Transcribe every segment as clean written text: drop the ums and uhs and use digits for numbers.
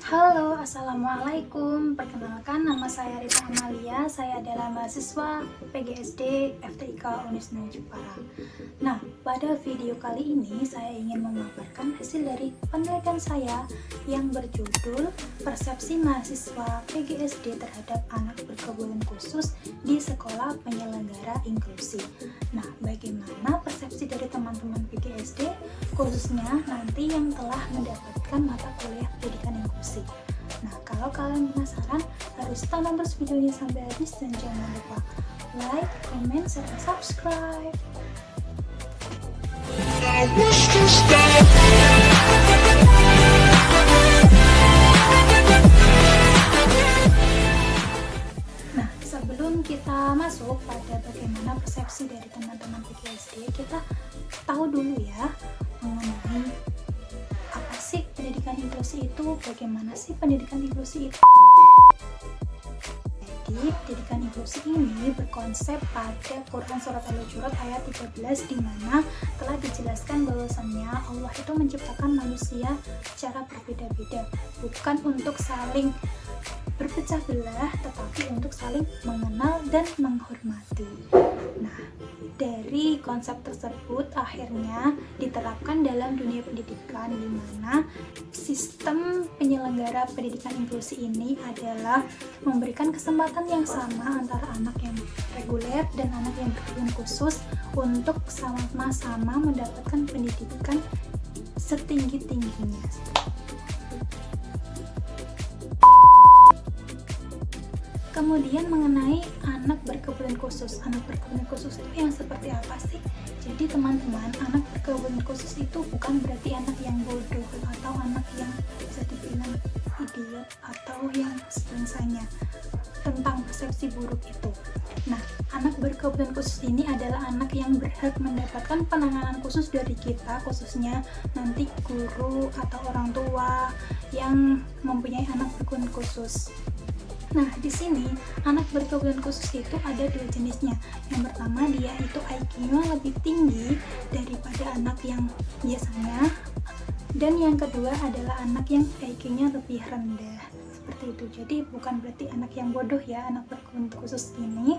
Halo, Assalamualaikum. Perkenalkan, nama saya Rita Amalia. Saya adalah mahasiswa PGSD FTIK Unisnu Jepara. Nah, pada video kali ini saya ingin memaparkan hasil dari penelitian saya yang berjudul Persepsi Mahasiswa PGSD terhadap anak berkebutuhan khusus di sekolah penyelenggara inklusi. Nah, bagaimana persepsi dari teman-teman PGSD, khususnya nanti yang telah mendapatkan mata kuliah pendidikan inklusi. Nah, kalau kalian penasaran, harus tonton terus videonya sampai habis dan jangan lupa like, comment, serta subscribe. Nah, sebelum kita masuk pada bagaimana persepsi dari teman-teman PGSD, kita tahu dulu ya mengenai apa sih pendidikan inklusi itu, bagaimana sih pendidikan inklusi itu. Jadi, pendidikan inklusi ini berkonsep pada Quran Surat Al-Hujurat ayat 13, di mana telah dijelaskan bahwasannya Allah itu menciptakan manusia secara berbeda-beda, bukan untuk saling berpecah belah, tetapi untuk saling mengenal dan menghormati. Nah, dari konsep tersebut akhirnya diterapkan dalam dunia pendidikan, di mana sistem penyelenggara pendidikan inklusi ini adalah memberikan kesempatan yang sama antara anak yang reguler dan anak yang berkebutuhan khusus untuk sama-sama mendapatkan pendidikan setinggi-tingginya. Kemudian mengenai anak berkebutuhan khusus. Anak berkebutuhan khusus itu yang seperti apa sih? Jadi teman-teman, anak berkebutuhan khusus itu bukan berarti anak yang bodoh atau anak yang bisa dibilang idiot atau yang sebangsanya, tentang persepsi buruk itu. Nah, anak berkebutuhan khusus ini adalah anak yang berhak mendapatkan penanganan khusus dari kita, khususnya nanti guru atau orang tua yang mempunyai anak berkebutuhan khusus. Nah, di sini anak berkebutuhan khusus itu ada dua jenisnya. Yang pertama, dia itu IQ-nya lebih tinggi daripada anak yang biasanya. Dan yang kedua adalah anak yang IQ-nya lebih rendah. Seperti itu. Jadi bukan berarti anak yang bodoh ya, anak berkebutuhan khusus ini.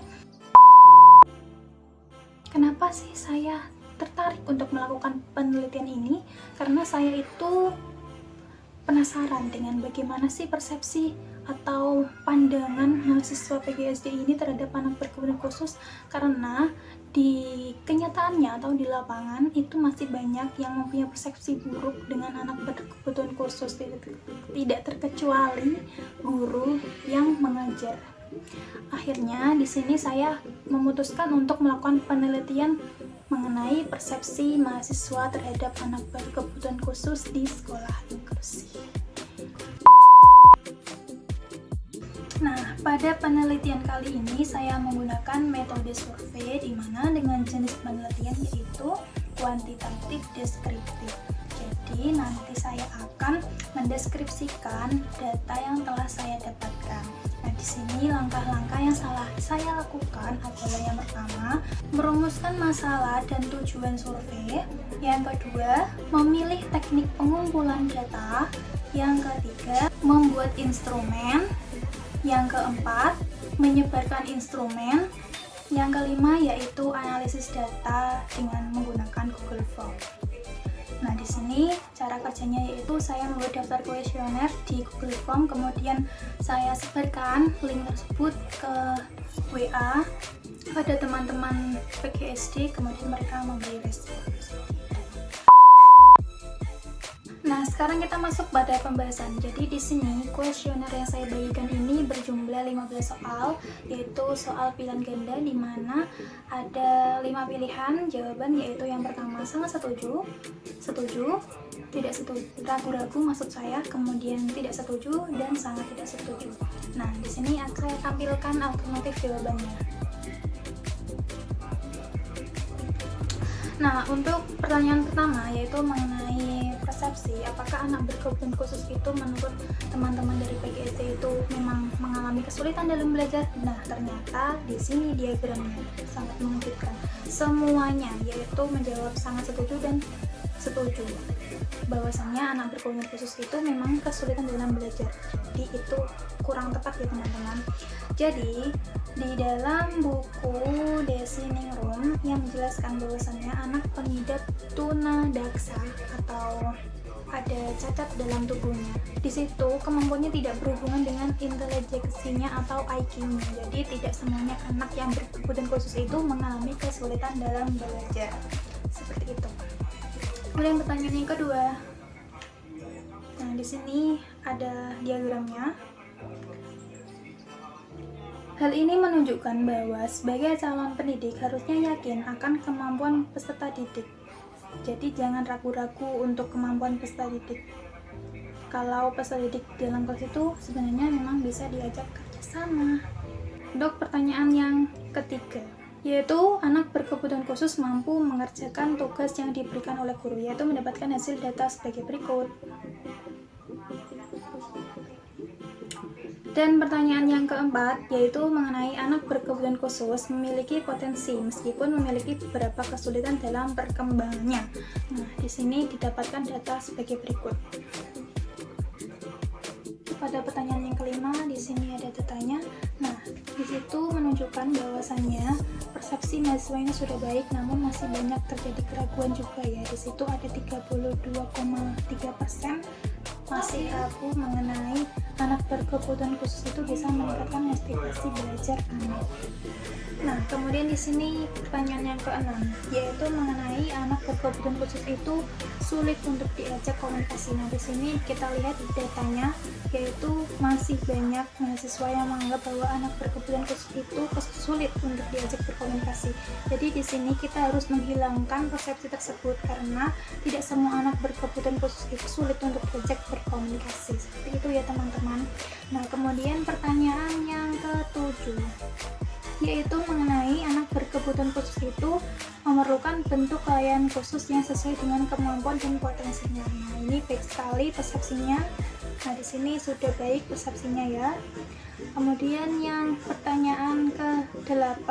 Kenapa sih saya tertarik untuk melakukan penelitian ini? Karena saya itu penasaran dengan bagaimana sih persepsi atau pandangan mahasiswa PGSD ini terhadap anak berkebutuhan khusus, karena di kenyataannya atau di lapangan itu masih banyak yang mempunyai persepsi buruk dengan anak berkebutuhan khusus, tidak terkecuali guru yang mengajar. Akhirnya di sini saya memutuskan untuk melakukan penelitian mengenai persepsi mahasiswa terhadap anak berkebutuhan khusus di sekolah inklusi. Nah, pada penelitian kali ini saya menggunakan metode survei, di mana dengan jenis penelitian yaitu kuantitatif deskriptif. Jadi nanti saya akan mendeskripsikan data yang telah saya dapatkan. Nah, di sini langkah-langkah yang saya lakukan adalah yang pertama, merumuskan masalah dan tujuan survei. Yang kedua, memilih teknik pengumpulan data. Yang ketiga, membuat instrumen. Yang keempat, menyebarkan instrumen. Yang kelima yaitu analisis data dengan menggunakan Google Form. Nah, di sini cara kerjanya yaitu saya membuat daftar kuesioner di Google Form, kemudian saya sebarkan link tersebut ke WA pada teman-teman PGSD, kemudian mereka memberi respon. Nah, sekarang kita masuk pada pembahasan. Jadi di sini kuesioner yang saya bagikan ini berjumlah 15 soal, yaitu soal pilihan ganda, di mana ada 5 pilihan jawaban, yaitu yang pertama sangat setuju, setuju, tidak setuju, ragu-ragu maksud saya, kemudian tidak setuju dan sangat tidak setuju. Nah, di sini saya tampilkan alternatif jawabannya. Nah, untuk pertanyaan pertama yaitu mengenai persepsi, apakah anak berkebutuhan khusus itu menurut teman-teman dari PGSD itu memang mengalami kesulitan dalam belajar? Nah, ternyata di sini diagramnya sangat mengejutkan. Semuanya yaitu menjawab sangat setuju dan setuju. bahwasannya anak berkebutuhan khusus itu memang kesulitan dalam belajar. Jadi itu kurang tepat ya teman-teman. Jadi di dalam buku Desiningrum yang menjelaskan bahwasannya anak pengidap tunadaksa atau ada cacat dalam tubuhnya. Di situ kemampuannya tidak berhubungan dengan intelijensinya atau IQ-nya. Jadi tidak semuanya anak yang berkebutuhan khusus itu mengalami kesulitan dalam belajar. Seperti itu. Kemudian pertanyaan yang kedua. Nah, di sini ada diagramnya. Hal ini menunjukkan bahwa sebagai calon pendidik harusnya yakin akan kemampuan peserta didik. Jadi jangan ragu-ragu untuk kemampuan peserta didik. Kalau peserta didik dalam kelas itu sebenarnya memang bisa diajak kerjasama. Untuk pertanyaan yang ketiga, yaitu anak berkebutuhan khusus mampu mengerjakan tugas yang diberikan oleh guru, yaitu mendapatkan hasil data sebagai berikut. Dan pertanyaan yang keempat, yaitu mengenai anak berkebutuhan khusus memiliki potensi meskipun memiliki beberapa kesulitan dalam perkembangannya. Nah, di sini didapatkan data sebagai berikut. Pada pertanyaan yang kelima, di sini ada datanya. Nah, di situ menunjukkan bahwasannya persepsi mahasiswa ini sudah baik, namun masih banyak terjadi keraguan juga ya. Di situ ada 32,3% masih ragu mengenai anak berkebutuhan khusus itu bisa meningkatkan motivasi belajar anak. Nah, kemudian di sini pertanyaan yang keenam, yaitu mengenai anak berkebutuhan khusus itu sulit untuk diajak komunikasi. Nah, di sini kita lihat datanya, yaitu masih banyak mahasiswa yang menganggap bahwa anak berkebutuhan khusus itu sulit untuk diajak berkomunikasi. Jadi di sini kita harus menghilangkan persepsi tersebut karena tidak semua anak berkebutuhan khusus itu sulit untuk diajak berkomunikasi. Seperti itu ya teman-teman. Nah, kemudian pertanyaan yang ketujuh, yaitu mengenai anak berkebutuhan khusus itu memerlukan bentuk layanan khusus yang sesuai dengan kemampuan dan potensinya. Nah, ini baik sekali persepsinya. Nah, di sini sudah baik persepsinya ya. Kemudian yang pertanyaan ke-8,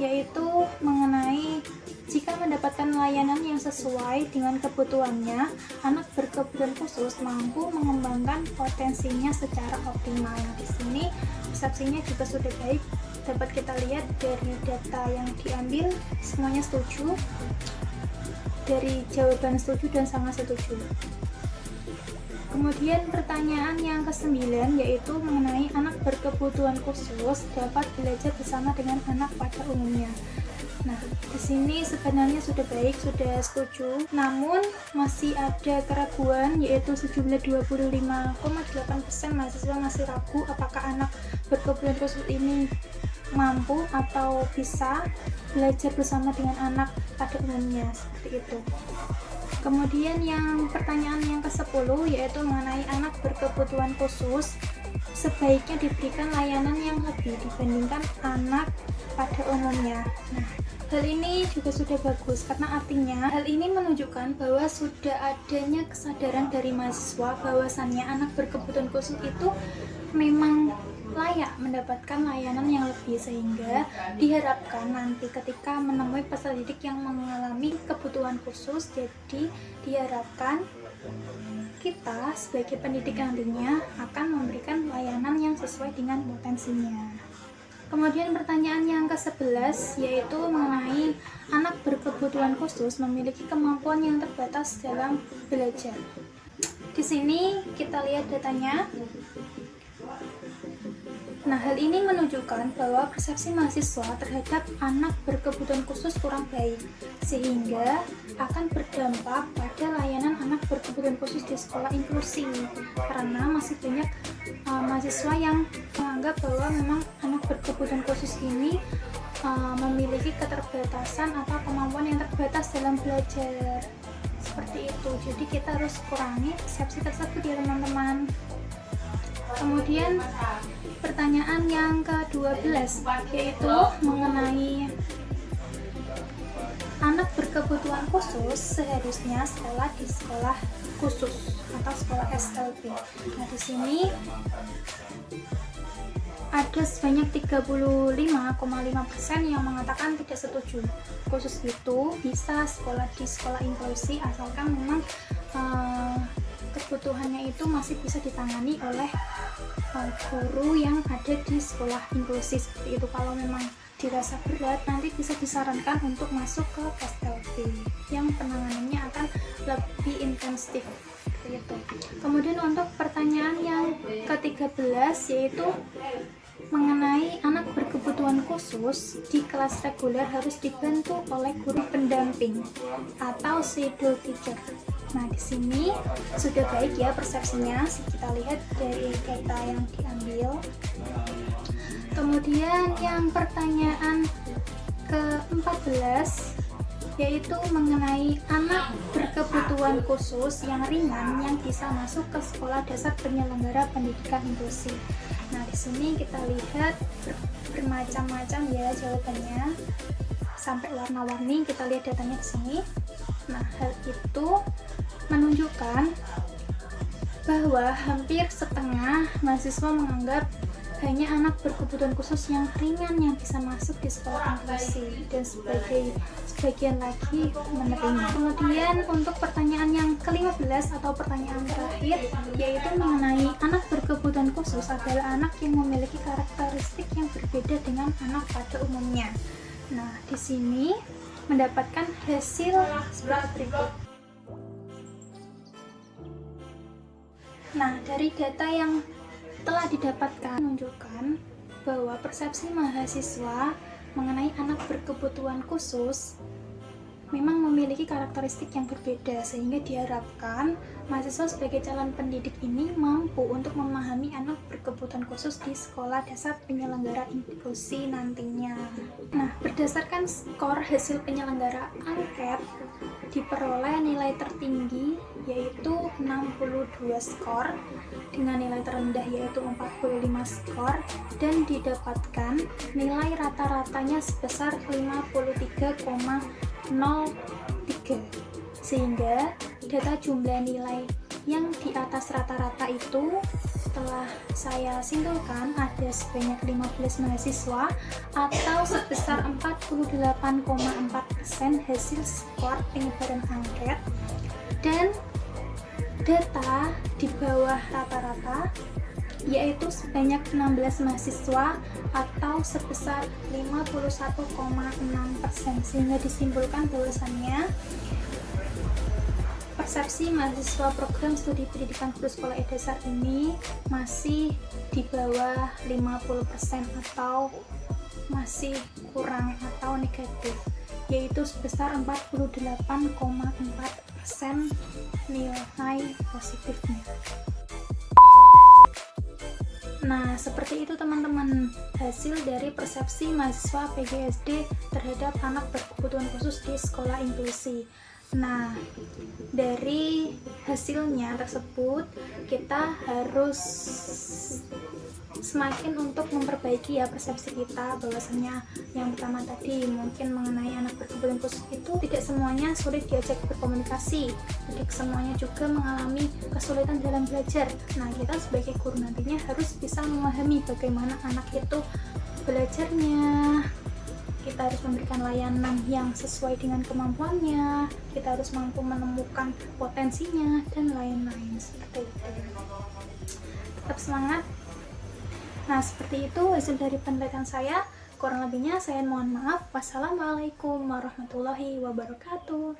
yaitu mengenai jika mendapatkan layanan yang sesuai dengan kebutuhannya, anak berkebutuhan khusus mampu mengembangkan potensinya secara optimal. Nah, di sini persepsinya juga sudah baik. Dapat kita lihat dari data yang diambil semuanya setuju, dari jawaban setuju dan sangat setuju. Kemudian pertanyaan yang ke-9, yaitu mengenai anak berkebutuhan khusus dapat belajar bersama dengan anak pada umumnya. Nah, di sini sebenarnya sudah baik, sudah setuju, namun masih ada keraguan, yaitu sejumlah 25,8% mahasiswa masih ragu apakah anak berkebutuhan khusus ini mampu atau bisa belajar bersama dengan anak pada umumnya, seperti itu. Kemudian yang pertanyaan yang ke-10, yaitu mengenai anak berkebutuhan khusus sebaiknya diberikan layanan yang lebih dibandingkan anak pada umumnya. Nah, hal ini juga sudah bagus karena artinya hal ini menunjukkan bahwa sudah adanya kesadaran dari mahasiswa bahwasannya anak berkebutuhan khusus itu memang layak mendapatkan layanan yang lebih, sehingga diharapkan nanti ketika menemui peserta didik yang mengalami kebutuhan khusus, jadi diharapkan kita sebagai pendidik nantinya akan memberikan layanan yang sesuai dengan potensinya. Kemudian pertanyaan yang ke-11, yaitu mengenai anak berkebutuhan khusus memiliki kemampuan yang terbatas dalam belajar. Di sini kita lihat datanya. Nah, hal ini menunjukkan bahwa persepsi mahasiswa terhadap anak berkebutuhan khusus kurang baik, sehingga akan berdampak pada layanan anak berkebutuhan khusus di sekolah inklusi. Karena masih banyak mahasiswa yang menganggap bahwa memang anak berkebutuhan khusus ini memiliki keterbatasan atau kemampuan yang terbatas dalam belajar. Seperti itu. Jadi kita harus kurangi persepsi tersebut ya teman-teman. Kemudian pertanyaan yang ke-12, yaitu mengenai anak berkebutuhan khusus seharusnya sekolah di sekolah khusus atau sekolah SLB. Nah, di sini ada sebanyak 35,5% yang mengatakan tidak setuju. Khusus itu bisa sekolah di sekolah inklusi asalkan memang kebutuhannya itu masih bisa ditangani oleh guru yang ada di sekolah inklusi seperti itu. Kalau memang dirasa berat, nanti bisa disarankan untuk masuk ke SLB yang penanganannya akan lebih intensif gitu. Kemudian untuk pertanyaan yang ke-13 yaitu mengenai anak berkebutuhan khusus di kelas reguler harus dibantu oleh guru pendamping atau shadow teacher. Nah, di sini sudah baik ya persepsinya. Kita lihat dari data yang diambil. Kemudian yang pertanyaan ke-14 yaitu mengenai anak berkebutuhan khusus yang ringan yang bisa masuk ke sekolah dasar penyelenggara pendidikan inklusi. Nah, di sini kita lihat bermacam-macam ya jawabannya, sampai warna-warni. Kita lihat datanya di sini. Nah, hal itu menunjukkan bahwa hampir setengah mahasiswa menganggap hanya anak berkebutuhan khusus yang ringan yang bisa masuk di sekolah inklusi, dan sebagian lagi menerima. Kemudian untuk pertanyaan yang ke-15 atau pertanyaan terakhir yaitu mengenai anak berkebutuhan khusus adalah anak yang memiliki karakteristik yang berbeda dengan anak pada umumnya. Nah, di sini mendapatkan hasil sebagai berikut. Nah, dari data yang telah didapatkan menunjukkan bahwa persepsi mahasiswa mengenai anak berkebutuhan khusus memang memiliki karakteristik yang berbeda, sehingga diharapkan mahasiswa sebagai calon pendidik ini mampu untuk memahami anak berkebutuhan khusus di sekolah dasar penyelenggara inklusi nantinya. Nah, berdasarkan skor hasil penyelenggara angket, diperoleh nilai tertinggi yaitu 62 skor, dengan nilai terendah yaitu 45 skor, dan didapatkan nilai rata-ratanya sebesar 53,03, sehingga data jumlah nilai yang di atas rata-rata itu telah saya simpulkan ada sebanyak 15 mahasiswa atau sebesar 48,4% hasil skor penyebaran angket, dan data di bawah rata-rata yaitu sebanyak 16 mahasiswa atau sebesar 51,6%, sehingga disimpulkan bahwasannya persepsi mahasiswa program studi pendidikan guru sekolah dasar ini masih di bawah 50% atau masih kurang atau negatif, yaitu sebesar 48,4% nilai positifnya. Nah, seperti itu teman-teman hasil dari persepsi mahasiswa PGSD terhadap anak berkebutuhan khusus di sekolah inklusi. Nah, dari hasilnya tersebut kita harus semakin untuk memperbaiki ya persepsi kita, bahwasanya yang pertama tadi mungkin mengenai anak berkebutuhan khusus itu tidak semuanya sulit diajak berkomunikasi, tidak semuanya juga mengalami kesulitan dalam belajar. Nah, kita sebagai guru nantinya harus bisa memahami bagaimana anak itu belajarnya. Kita harus memberikan layanan yang sesuai dengan kemampuannya, kita harus mampu menemukan potensinya, dan lain-lain seperti itu. Tetap semangat. Nah, seperti itu hasil dari penelitian saya. Kurang lebihnya saya mohon maaf. Wassalamualaikum warahmatullahi wabarakatuh.